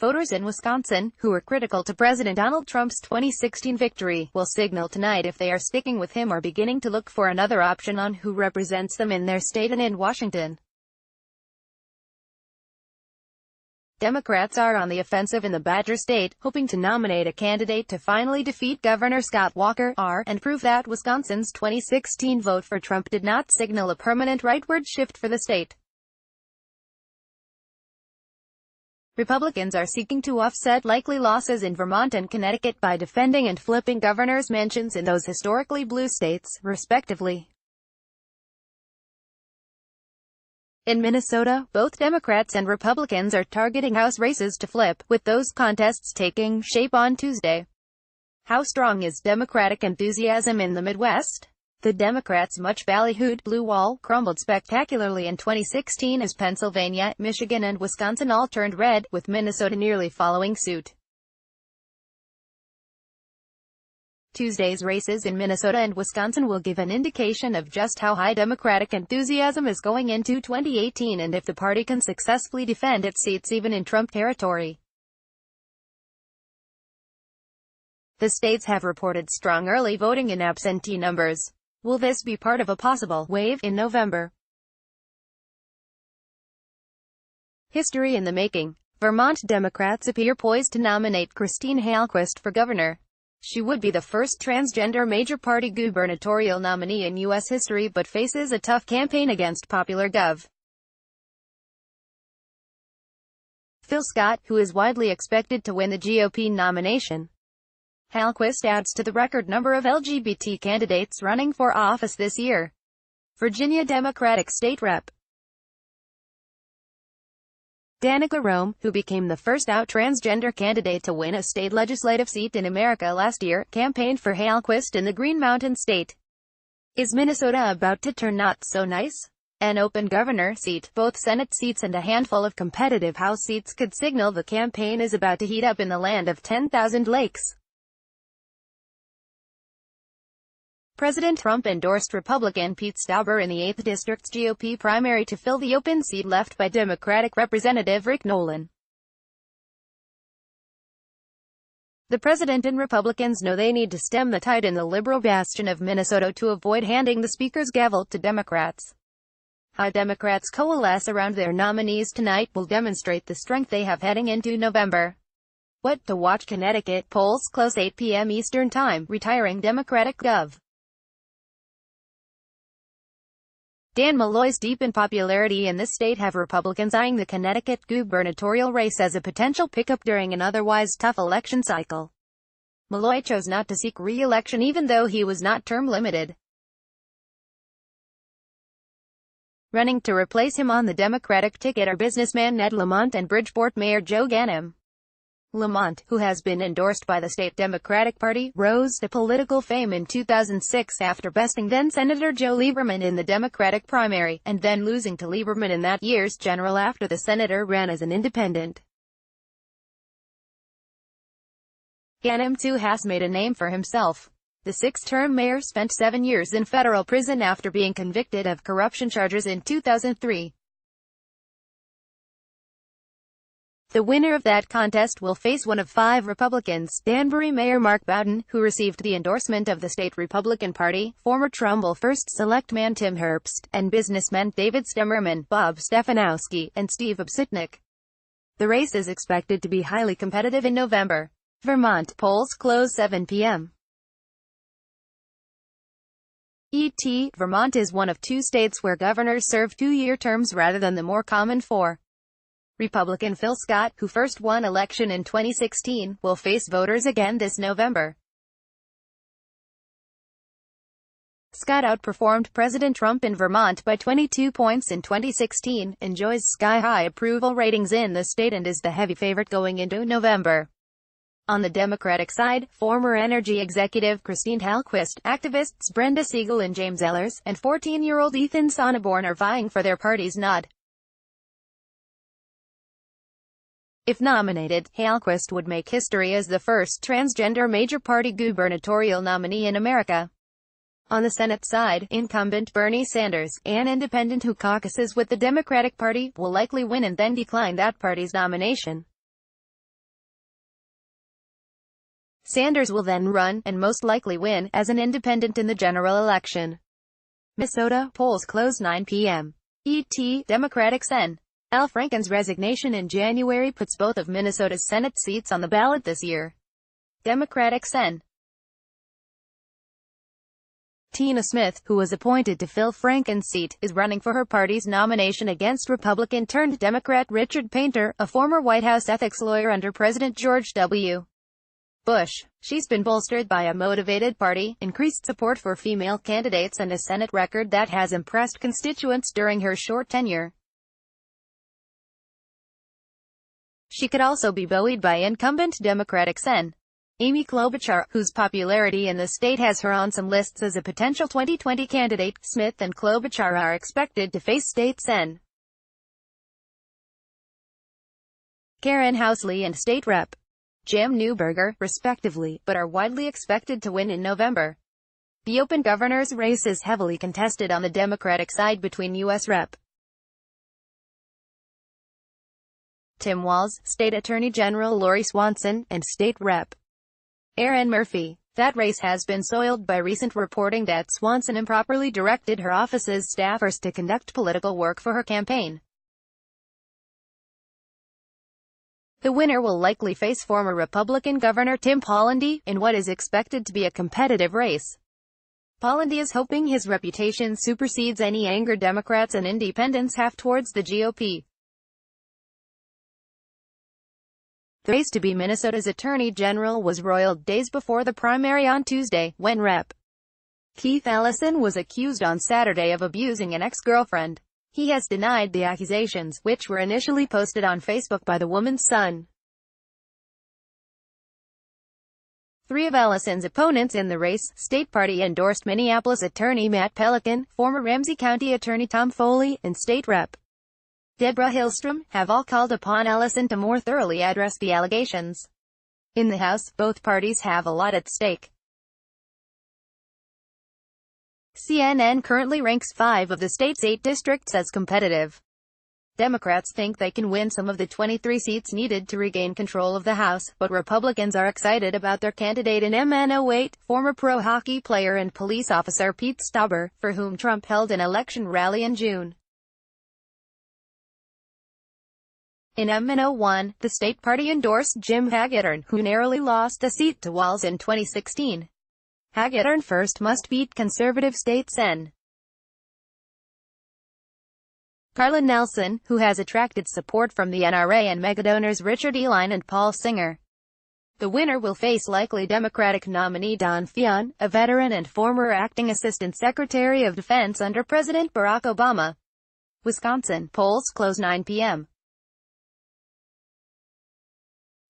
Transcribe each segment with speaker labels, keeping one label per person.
Speaker 1: Voters in Wisconsin, who were critical to President Donald Trump's 2016 victory, will signal tonight if they are sticking with him or beginning to look for another option on who represents them in their state and in Washington. Democrats are on the offensive in the Badger State, hoping to nominate a candidate to finally defeat Governor Scott Walker, and prove that Wisconsin's 2016 vote for Trump did not signal a permanent rightward shift for the state. Republicans are seeking to offset likely losses in Vermont and Connecticut by defending and flipping governors' mansions in those historically blue states, respectively. In Minnesota, both Democrats and Republicans are targeting House races to flip, with those contests taking shape on Tuesday. How strong is Democratic enthusiasm in the Midwest? The Democrats' much ballyhooed blue wall crumbled spectacularly in 2016 as Pennsylvania, Michigan and Wisconsin all turned red, with Minnesota nearly following suit. Tuesday's races in Minnesota and Wisconsin will give an indication of just how high Democratic enthusiasm is going into 2018 and if the party can successfully defend its seats even in Trump territory. The states have reported strong early voting in absentee numbers. Will this be part of a possible wave in November? History in the making. Vermont Democrats appear poised to nominate Christine Hallquist for governor. She would be the first transgender major party gubernatorial nominee in U.S. history but faces a tough campaign against popular Gov. Phil Scott, who is widely expected to win the GOP nomination. Hallquist adds to the record number of LGBT candidates running for office this year. Virginia Democratic State Rep. Danica Rome, who became the first out transgender candidate to win a state legislative seat in America last year, campaigned for Hallquist in the Green Mountain State. Is Minnesota about to turn not so nice? An open governor seat, both Senate seats and a handful of competitive House seats could signal the campaign is about to heat up in the land of 10,000 lakes. President Trump endorsed Republican Pete Stauber in the 8th District's GOP primary to fill the open seat left by Democratic Representative Rick Nolan. The president and Republicans know they need to stem the tide in the liberal bastion of Minnesota to avoid handing the speaker's gavel to Democrats. How Democrats coalesce around their nominees tonight will demonstrate the strength they have heading into November. What to watch? Connecticut polls close 8 p.m. Eastern Time, retiring Democratic Gov. Dan Malloy's deep in popularity in this state have Republicans eyeing the Connecticut gubernatorial race as a potential pickup during an otherwise tough election cycle. Malloy chose not to seek re-election even though he was not term limited. Running to replace him on the Democratic ticket are businessman Ned Lamont and Bridgeport Mayor Joe Ganim. Lamont, who has been endorsed by the state Democratic Party, rose to political fame in 2006 after besting then-Senator Joe Lieberman in the Democratic primary, and then losing to Lieberman in that year's general after the senator ran as an independent. Ganim too has made a name for himself. The six-term mayor spent 7 years in federal prison after being convicted of corruption charges in 2003. The winner of that contest will face one of 5 Republicans, Danbury Mayor Mark Bowden, who received the endorsement of the state Republican Party, former Trumbull First Selectman Tim Herbst, and businessmen David Stemmerman, Bob Stefanowski, and Steve Obsitnik. The race is expected to be highly competitive in November. Vermont polls close 7 p.m. ET. Vermont is one of 2 states where governors serve 2-year terms rather than the more common 4. Republican Phil Scott, who first won election in 2016, will face voters again this November. Scott outperformed President Trump in Vermont by 22 points in 2016, enjoys sky-high approval ratings in the state and is the heavy favorite going into November. On the Democratic side, former energy executive Christine Hallquist, activists Brenda Siegel and James Ellers, and 14-year-old Ethan Sonneborn are vying for their party's nod. If nominated, Hallquist would make history as the first transgender major party gubernatorial nominee in America. On the Senate side, incumbent Bernie Sanders, an independent who caucuses with the Democratic Party, will likely win and then decline that party's nomination. Sanders will then run, and most likely win, as an independent in the general election. Minnesota, polls close 9 p.m. ET, Democratic Sen. Al Franken's resignation in January puts both of Minnesota's Senate seats on the ballot this year. Democratic Sen. Tina Smith, who was appointed to fill Franken's seat, is running for her party's nomination against Republican-turned-Democrat Richard Painter, a former White House ethics lawyer under President George W. Bush. She's been bolstered by a motivated party, increased support for female candidates, and a Senate record that has impressed constituents during her short tenure. She could also be buoyed by incumbent Democratic Sen. Amy Klobuchar, whose popularity in the state has her on some lists as a potential 2020 candidate. Smith and Klobuchar are expected to face state Sen. Karen Housley and State Rep. Jim Newberger, respectively, but are widely expected to win in November. The open governor's race is heavily contested on the Democratic side between U.S. Rep. Tim Walz, State Attorney General Lori Swanson, and State Rep. Erin Murphy. That race has been soiled by recent reporting that Swanson improperly directed her office's staffers to conduct political work for her campaign. The winner will likely face former Republican Governor Tim Pawlenty, in what is expected to be a competitive race. Pawlenty is hoping his reputation supersedes any anger Democrats and independents have towards the GOP. The race to be Minnesota's Attorney General was roiled days before the primary on Tuesday, when Rep. Keith Ellison was accused on Saturday of abusing an ex-girlfriend. He has denied the accusations, which were initially posted on Facebook by the woman's son. Three of Ellison's opponents in the race, state party-endorsed Minneapolis Attorney Matt Pelican, former Ramsey County Attorney Tom Foley, and State Rep. Deborah Hillstrom, have all called upon Ellison to more thoroughly address the allegations. In the House, both parties have a lot at stake. CNN currently ranks 5 of the state's 8 districts as competitive. Democrats think they can win some of the 23 seats needed to regain control of the House, but Republicans are excited about their candidate in MN08, former pro hockey player and police officer Pete Stauber, for whom Trump held an election rally in June. In MN01, the state party endorsed Jim Hagedorn, who narrowly lost a seat to Walz in 2016. Hagedorn first must beat conservative state Sen. Carlin Nelson, who has attracted support from the NRA and megadonors Richard Eline and Paul Singer. The winner will face likely Democratic nominee Don Fionn, a veteran and former acting Assistant Secretary of Defense under President Barack Obama. Wisconsin, polls close 9 p.m.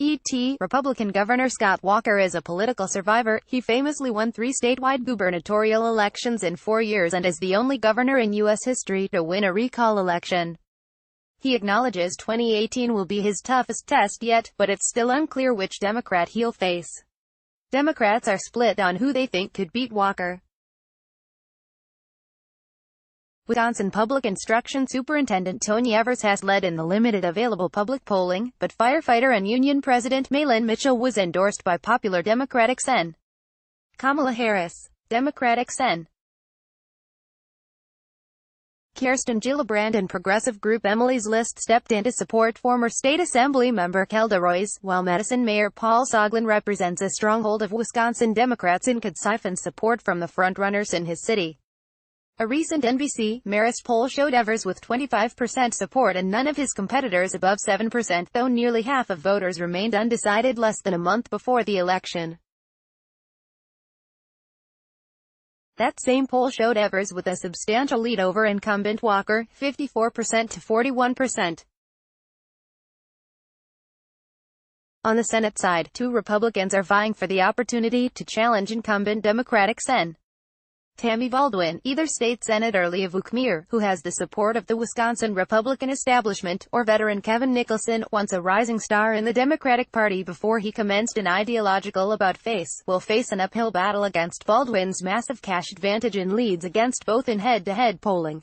Speaker 1: ET. Republican Governor Scott Walker is a political survivor. He famously won 3 statewide gubernatorial elections in 4 years and is the only governor in U.S. history to win a recall election. He acknowledges 2018 will be his toughest test yet, but it's still unclear which Democrat he'll face. Democrats are split on who they think could beat Walker. Wisconsin Public Instruction Superintendent Tony Evers has led in the limited available public polling, but firefighter and union president Mahlon Mitchell was endorsed by popular Democratic Sen. Kamala Harris. Democratic Sen. Kirsten Gillibrand and progressive group Emily's List stepped in to support former state assembly member Kelda Roys, while Madison Mayor Paul Soglin represents a stronghold of Wisconsin Democrats and could siphon support from the frontrunners in his city. A recent NBC Marist poll showed Evers with 25% support and none of his competitors above 7%, though nearly half of voters remained undecided less than a month before the election. That same poll showed Evers with a substantial lead over incumbent Walker, 54% to 41%. On the Senate side, 2 Republicans are vying for the opportunity to challenge incumbent Democratic Sen. Tammy Baldwin, either state Senator Leah Vukmir, who has the support of the Wisconsin Republican establishment, or veteran Kevin Nicholson, once a rising star in the Democratic Party before he commenced an ideological about-face, will face an uphill battle against Baldwin's massive cash advantage and leads against both in head-to-head polling.